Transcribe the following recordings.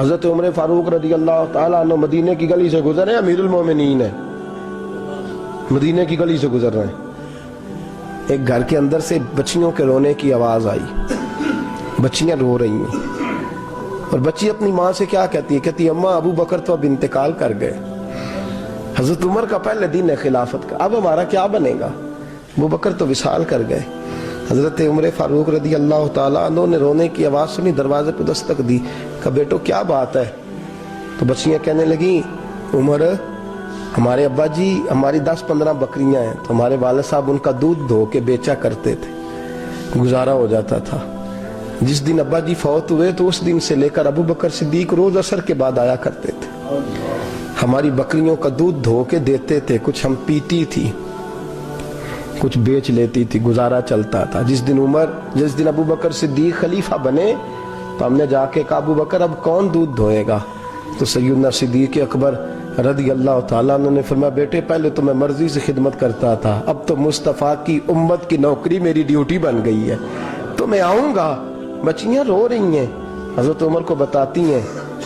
حضرت عمر فاروق رضی اللہ تعالیٰ عنہ مدینے کی گلی سے گزر رہے ہیں، امیر المومنین ہے، مدینے کی گلی سے گزر رہے ہیں، ایک گھر کے اندر سے بچیوں کے رونے کی آواز آئی، بچیاں رو رہی ہیں، اور بچی اپنی ماں سے کیا کہتی ہے؟ کہتی ہے اماں ابو بکر تو اب انتقال کر گئے، حضرت عمر کا پہلے دن ہے خلافت کا، اب ہمارا کیا بنے گا؟ ابو بکر تو وصال کر گئے۔ حضرت عمر فاروق رضی اللہ تعالیٰ عنہ نے رونے کی آواز سنی، دروازے پہ دستک دی، کہا بیٹو کیا بات ہے؟ تو بچیاں کہنے لگیں عمر ہمارے ابا جی ہماری 10-15 بکریاں ہیں، تو ہمارے والد صاحب ان کا دودھ دھو کے بیچا کرتے تھے، گزارا ہو جاتا تھا۔ جس دن ابا جی فوت ہوئے تو اس دن سے لے کر ابو بکر صدیق روز عصر کے بعد آیا کرتے تھے، ہماری بکریوں کا دودھ دھو کے دیتے تھے، کچھ ہم پیتی تھی، کچھ بیچ لیتی تھی، گزارا چلتا تھا۔ جس دن ابو بکر صدیق خلیفہ بنے تو ہم نے جا کے کہا ابو بکر اب کون دودھ دھوئے گا؟ تو سیدنا صدیق اکبر رضی اللہ تعالیٰ عنہ نے فرمایا بیٹے پہلے تو میں مرضی سے خدمت کرتا تھا، اب تو مصطفیٰ کی امت کی نوکری میری ڈیوٹی بن گئی ہے، تو میں آؤں گا۔ بچیاں رو رہی ہیں، حضرت عمر کو بتاتی ہیں،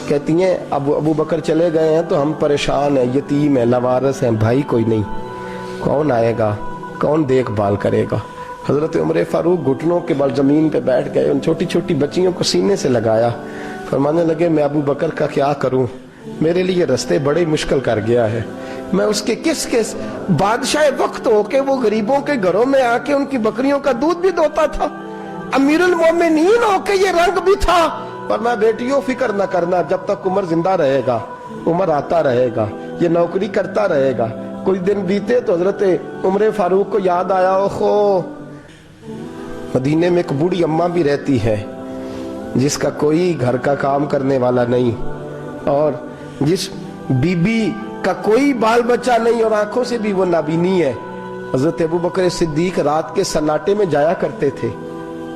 کہتی ہیں ابو بکر چلے گئے ہیں تو ہم پریشان ہیں، یتیم ہیں، لاوارث ہیں، بھائی کوئی نہیں، کون آئے گا، کون دیکھ بھال کرے گا؟ حضرت عمر فاروق گھٹنوں کے بل زمین پہ بیٹھ گئے، ان چھوٹی چھوٹی بچیوں کو سینے سے لگایا، فرمانے لگے میں ابو بکر کا کیا کروں، میرے لیے رستے بڑے مشکل کر گیا ہے، میں اس کے کس بادشاہ وقت ہو کے وہ غریبوں کے گھروں میں آ کے ان کی بکریوں کا دودھ بھی دوتا تھا، امیر المومنین ہو کے یہ رنگ بھی تھا۔ پر میں بیٹیوں فکر نہ کرنا، جب تک عمر زندہ رہے گا، عمر آتا رہے گا، یہ نوکری کرتا رہے گا۔ کچھ دن بیتے تو حضرت عمر فاروق کو یاد آیا اوہو مدینے میں ایک بوڑھی اماں بھی رہتی ہے جس کا کوئی گھر کا کام کرنے والا نہیں، اور جس بی بی کا کوئی بال بچہ نہیں، اور آنکھوں سے بھی وہ نابینی ہے۔ حضرت ابو بکر صدیق رات کے سناٹے میں جایا کرتے تھے،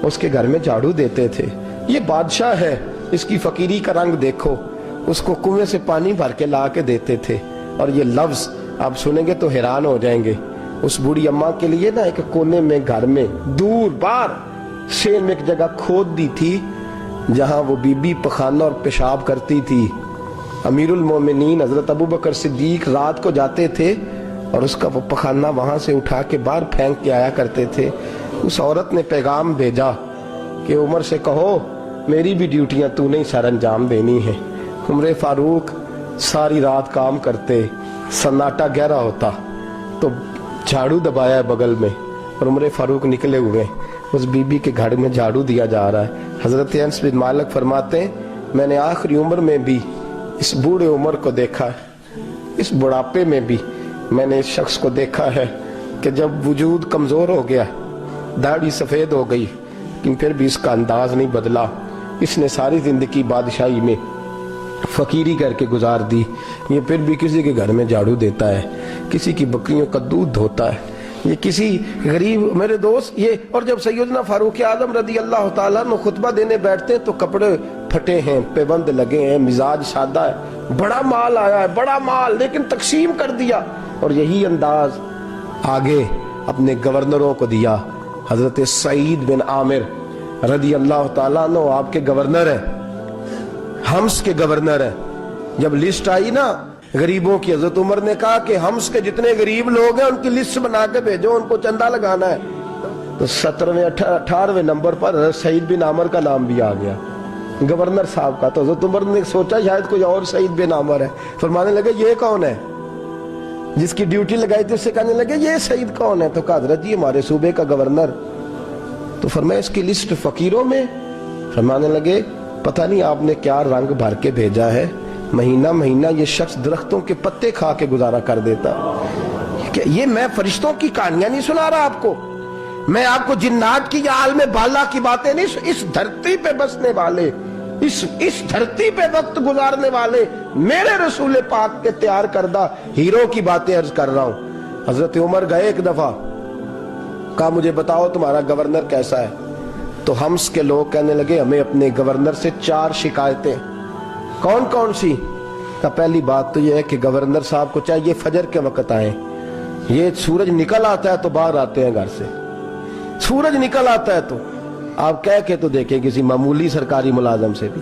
اس کے گھر میں جھاڑو دیتے تھے، یہ بادشاہ ہے، اس کی فقیری کا رنگ دیکھو، اس کو کنویں سے پانی بھر کے لا کے دیتے تھے۔ اور یہ لفظ آپ سنیں گے تو حیران ہو جائیں گے، اس بوڑھی اماں کے لیے نا ایک کونے میں گھر میں دور بار شیر میں ایک جگہ کھود دی تھی جہاں وہ بی بی پخانہ اور پیشاب کرتی تھی۔ امیر المومنین حضرت ابو بکر صدیق رات کو جاتے تھے اور اس کا وہ پخانہ وہاں سے اٹھا کے باہر پھینک کے آیا کرتے تھے۔ اس عورت نے پیغام بھیجا کہ عمر سے کہو میری بھی ڈیوٹیاں تو نہیں سر انجام دینی ہے۔ عمر فاروق ساری رات کام کرتے، سناٹا گہرا ہوتا تو جھاڑو دبایا ہے بغل میں، اور عمر فاروق نکلے ہوئے اس بی بی کے گھر میں جھاڑو دیا جا رہا ہے۔ حضرت انس بن مالک فرماتے ہیں میں نے آخری عمر میں بھی اس بوڑھے عمر کو دیکھا ہے، اس بڑھاپے میں بھی میں نے اس شخص کو دیکھا ہے کہ جب وجود کمزور ہو گیا، داڑھی سفید ہو گئی، لیکن پھر بھی اس کا انداز نہیں بدلا، اس نے ساری زندگی بادشاہی میں فقیری کر کے گزار دی، یہ پھر بھی کسی کے گھر میں جھاڑو دیتا ہے، کسی کی بکریوں کا دودھ دھوتا ہے، یہ کسی غریب میرے دوست یہ۔ اور جب سیدنا فاروق اعظم رضی اللہ تعالیٰ عنہ خطبہ دینے بیٹھتے ہیں تو کپڑے پھٹے ہیں، پیبند لگے ہیں، مزاج سادہ ہے، بڑا مال آیا ہے، بڑا مال، لیکن تقسیم کر دیا، اور یہی انداز آگے اپنے گورنروں کو دیا۔ حضرت سعید بن عامر رضی اللہ تعالیٰ عنہ آپ کے گورنر ہیں، حمص کے گورنر ہیں۔ جب لسٹ آئی نا غریبوں کی، حضرت عمر نے کہا کہ حمص کے جتنے غریب لوگ ہیں ان کی لسٹ بنا کے بھیجو، ان کو چندہ لگانا ہے۔ تو 18ویں نمبر پر حضرت سعید بن عامر کا نام بھی آ گیا، گورنر صاحب کا۔ تو حضرت عمر نے سوچا شاید کوئی اور سعید بن عامر ہے، فرمانے لگے یہ کون ہے؟ جس کی ڈیوٹی لگائی تھی اس سے کہنے لگے یہ سعید کون ہے؟ تو کہا حضرت جی ہمارے صوبے کا گورنر۔ تو فرمایا اس کی لسٹ فقیروں میں؟ فرمانے لگے پتہ نہیں آپ نے کیا رنگ بھر کے بھیجا ہے، مہینہ مہینہ یہ شخص درختوں کے پتے کھا کے گزارا کر دیتا ہے۔ یہ میں فرشتوں کی کہانیاں نہیں سنا رہا آپ کو، میں آپ کو جنات کی یا عالم بالا کی باتیں نہیں، اس دھرتی پہ بسنے والے، اس دھرتی پہ وقت گزارنے والے میرے رسول پاک کے تیار کردہ ہیرو کی باتیں عرض کر رہا ہوں۔ حضرت عمر گئے ایک دفعہ، کہا مجھے بتاؤ تمہارا گورنر کیسا ہے؟ تو حمص کے لوگ کہنے لگے ہمیں اپنے گورنر سے 4 شکایتیں۔ کون کون سی؟ کہ پہلی بات تو یہ ہے کہ گورنر صاحب کو چاہیے فجر کے وقت آئیں، یہ سورج نکل آتا ہے تو باہر آتے ہیں گھر سے، سورج نکل آتا ہے تو آپ کہہ کے تو دیکھیں کسی معمولی سرکاری ملازم سے بھی۔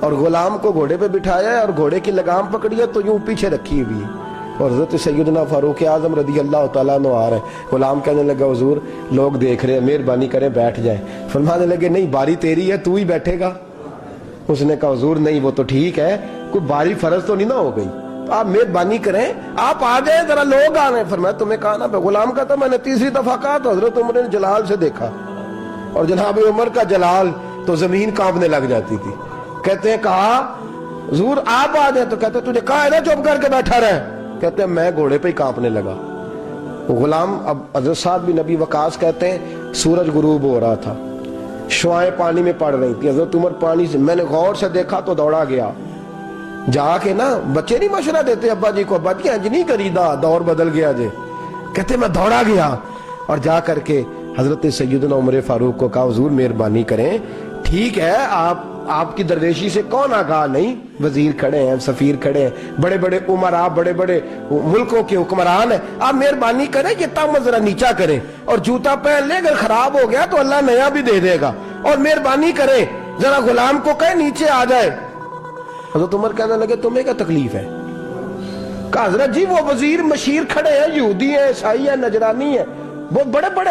اور غلام کو گھوڑے پہ بٹھایا ہے اور گھوڑے کی لگام پکڑی ہے تو یوں پیچھے رکھی ہوئی ہے، اور حضرت سیدنا فاروق اعظم رضی اللہ تعالیٰ عنہ آ رہے ہیں۔ غلام کہنے لگا حضور لوگ دیکھ رہے ہیں، مہربانی کریں بیٹھ جائیں۔ فرمانے لگے نہیں باری تیری ہے، تو ہی بیٹھے گا۔ اس نے کہا حضور نہیں وہ تو ٹھیک ہے، کوئی باری فرض تو نہیں نہ ہو گئی، آپ مہربانی کریں آپ آ جائیں، ذرا لوگ آ رہے ہیں۔ فرمایا تمہیں کہا نا، غلام کہتا میں نے تیسری دفعہ کہا تو حضرت عمر نے جلال سے دیکھا، اور جناب عمر کا جلال تو زمین کانپنے لگ جاتی تھی۔ کہتے ہیں کہا حضور آپ آ جائیں، تو کہتے تجھے کہا ہے نا چپ کر کے بیٹھا رہے، کہتے ہیں میں گھوڑے پہ ہی کانپنے لگا۔ غلام اب حضرت سعد بن ابی وقاص کہتے ہیں سورج غروب ہو رہا تھا، شعائیں پانی میں پڑ رہی تھی، حضرت عمر پانی سے، میں نے غور سے دیکھا تو دوڑا گیا، جا کے نا بچے نہیں مشورہ دیتے ابا جی کو، ابا جی انج نہیں کری دا، دور بدل گیا جے، کہتے میں دوڑا گیا اور جا کر کے حضرت سیدنا عمر فاروق کو کہا حضور مہربانی کریں، ٹھیک ہے آپ کی درویشی سے کون آگاہ نہیں، وزیر کھڑے ہیں، سفیر کھڑے ہیں، بڑے بڑے عمرا، بڑے بڑے ملکوں کے حکمران ہیں، آپ مہربانی کریں یہ تامن ذرا نیچا کریں، اور جوتا پہن لے اگر خراب ہو گیا تو اللہ نیا بھی دے دے گا، اور مہربانی کریں ذرا غلام کو کہیں نیچے آ جائے۔ حضرت عمر کہنے لگے تمہیں کیا تکلیف ہے؟ کہا حضرت جی وہ وزیر مشیر کھڑے ہیں، یہودی ہیں، عیسائی ہیں، نجرانی ہیں، وہ بڑے بڑے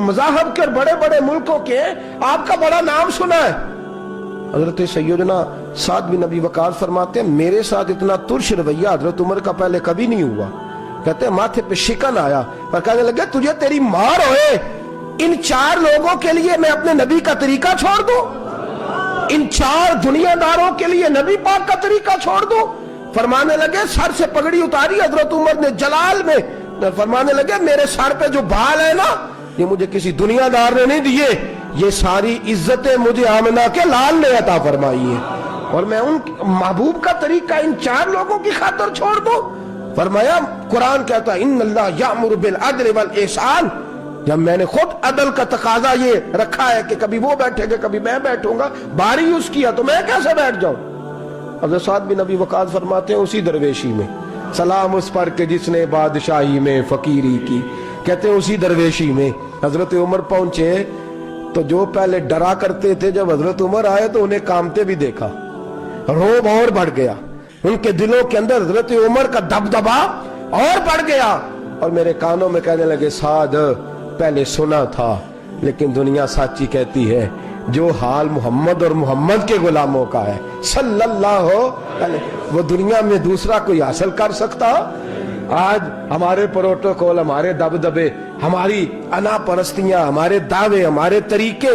مذاہب کے اور بڑے بڑے ملکوں کے ہیں، آپ کا بڑا نام سنا ہے۔ حضرت سیدنا سعد بن ابی وقاص فرماتے ہیں میرے ساتھ اتنا ترش رویہ حضرت عمر کا پہلے کبھی نہیں ہوا، کہتے ہیں ماتھے پہ شکن آیا اور کہنے لگے تجھے تیری مار ہوئے، ان 4 لوگوں کے لیے میں اپنے نبی کا طریقہ چھوڑ دوں، ان 4 دنیا داروں کے لیے نبی پاک کا طریقہ چھوڑ دوں؟ فرمانے لگے سر سے پگڑی اتاری حضرت عمر نے جلال میں، فرمانے لگے میرے سر پہ جو بال ہے نا یہ مجھے کسی دنیا دار نے نہیں دیے، یہ ساری عزتیں مجھے آمنہ کے لال نے عطا فرمائی ہے، اور میں ان محبوب کا طریقہ ان 4 لوگوں کی خاطر چھوڑ دوں؟ فرمایا قرآن کہتا ہے ان اللہ یامر بالعدل والاحسان، جب میں نے خود عدل کا تقاضا یہ رکھا ہے کہ کبھی وہ بیٹھے گا کبھی میں بیٹھوں گا، باری اس کی ہے تو میں کیسے بیٹھ جاؤں؟ حضرت سعد بن ابی وقاص فرماتے ہیں اسی درویشی میں سلام اس پر کہ جس نے بادشاہی میں فقیری کی، کہتے ہیں اسی درویشی میں حضرت عمر پہنچے تو جو پہلے ڈرا کرتے تھے جب حضرت عمر آئے تو انہیں کامتے بھی دیکھا، روب اور بڑھ گیا، ان کے دلوں کے اندر حضرت عمر کا دبدبا اور بڑھ گیا، اور میرے کانوں میں کہنے لگے سعد پہلے سنا تھا لیکن دنیا سچی کہتی ہے جو حال محمد اور محمد کے غلاموں کا ہے صلی اللہ علیہ، وہ دنیا میں دوسرا کوئی حاصل کر سکتا؟ آج ہمارے پروٹوکول، ہمارے دبدبے، ہماری انا پرستیاں، ہمارے دعوے، ہمارے طریقے،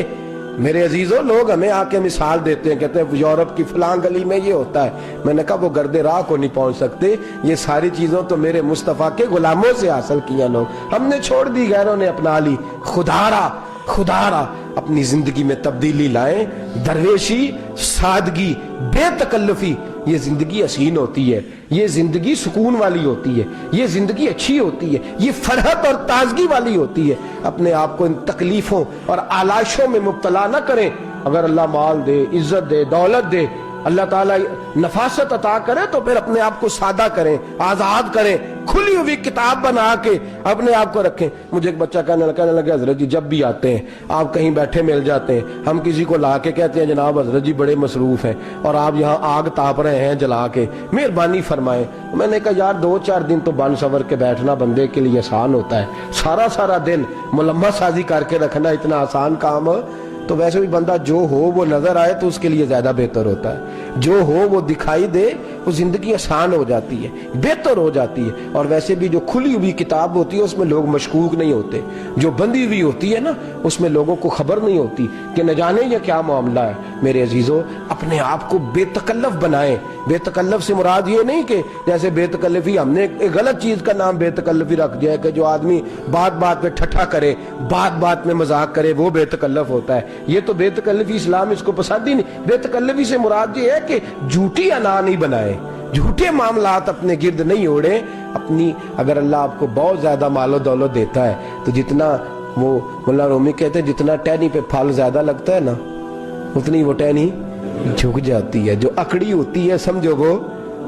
میرے عزیزوں لوگ ہمیں آ کے مثال دیتے ہیں، کہتے ہیں یورپ کی فلاں گلی میں یہ ہوتا ہے، میں نے کہا وہ گرد راہ کو نہیں پہنچ سکتے، یہ ساری چیزوں تو میرے مصطفیٰ کے غلاموں سے حاصل کیا لوگ، ہم نے چھوڑ دی، غیروں نے اپنا لی۔ خدا را اپنی زندگی میں تبدیلی لائیں، درویشی، سادگی، بے تکلفی، یہ زندگی حسین ہوتی ہے، یہ زندگی سکون والی ہوتی ہے، یہ زندگی اچھی ہوتی ہے، یہ فرحت اور تازگی والی ہوتی ہے۔ اپنے آپ کو ان تکلیفوں اور آلائشوں میں مبتلا نہ کریں، اگر اللہ مال دے، عزت دے، دولت دے، اللہ تعالیٰ نفاست عطا کرے تو پھر اپنے آپ کو سادہ کریں، آزاد کریں، کھلی ہوئی کتاب بنا کے اپنے آپ کو رکھیں۔ مجھے ایک بچہ کہنے لگا حضرت جی جب بھی آتے ہیں آپ کہیں بیٹھے مل جاتے ہیں، ہم کسی کو لا کے کہتے ہیں جناب حضرت جی بڑے مصروف ہیں اور آپ یہاں آگ تاپ رہے ہیں جلا کے، مہربانی فرمائیں۔ میں نے کہا یار 2-4 دن تو بن سور کے بیٹھنا بندے کے لیے آسان ہوتا ہے، سارا دن ملمہ سازی کر کے رکھنا اتنا آسان کام؟ تو ویسے بھی بندہ جو ہو وہ نظر آئے تو اس کے لیے زیادہ بہتر ہوتا ہے، جو ہو وہ دکھائی دے وہ زندگی آسان ہو جاتی ہے، بہتر ہو جاتی ہے۔ اور ویسے بھی جو کھلی ہوئی کتاب ہوتی ہے اس میں لوگ مشکوک نہیں ہوتے، جو بندی ہوئی ہوتی ہے نا اس میں لوگوں کو خبر نہیں ہوتی کہ نہ جانے یہ کیا معاملہ ہے۔ میرے عزیزوں اپنے آپ کو بے تکلف بنائیں۔ بے تکلف سے مراد یہ نہیں کہ جیسے بے تکلفی ہم نے ایک غلط چیز کا نام بے تکلفی رکھ دیا ہے کہ جو آدمی بات پہ ٹھٹھا کرے، بات میں مذاق کرے وہ بے تکلف ہوتا ہے، یہ تو بے تکلفی اسلام اس کو پسند ہی نہیں۔ بے تکلفی سے مراد یہ ہے کہ جھوٹی انا نہیں بنائے، جھوٹے معاملات اپنے گرد نہیں اوڑے۔ اپنی اگر اللہ آپ کو بہت زیادہ مال و دولت دیتا ہے تو جتنا وہ مولانا رومی کہتے ہیں جتنا ٹہنی پہ پھل زیادہ لگتا ہے نا اتنی وہ ٹہنی جھک جاتی ہے، جو اکڑی ہوتی ہے سمجھو وہ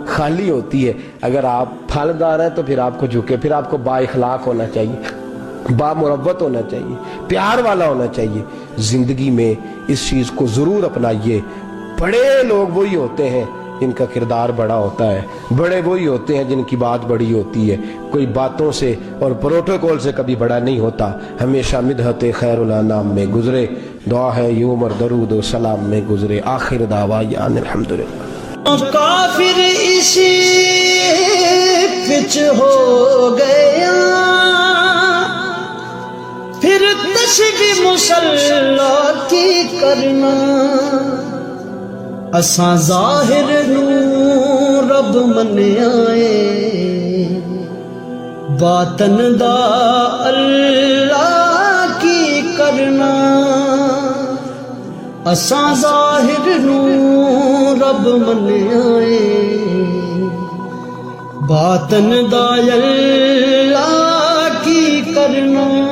خالی ہوتی ہے۔ اگر آپ پھلدار ہیں تو پھر آپ کو جھکے، پھر آپ کو با اخلاق ہونا چاہیے، با مروت ہونا چاہیے، پیار والا ہونا چاہیے۔ زندگی میں اس چیز کو ضرور اپنائیے، بڑے لوگ وہی ہوتے ہیں جن کا کردار بڑا ہوتا ہے، بڑے وہی ہوتے ہیں جن کی بات بڑی ہوتی ہے، کوئی باتوں سے اور پروٹوکول سے کبھی بڑا نہیں ہوتا، ہمیشہ مدحت خیر الانام میں گزرے، دعا ہے یوں عمر درود و سلام میں گزرے، آخر دعوانا الحمدللہ۔ کافر اسی پچ ہو گیا، پھر تسبیح مصلی کی کرنا، اساں ظاہر نو رب منیائے، باطن دا اللہ کی کرنا، اساں ظاہر نو رب منیائے، باطن دا اللہ کی کرنا۔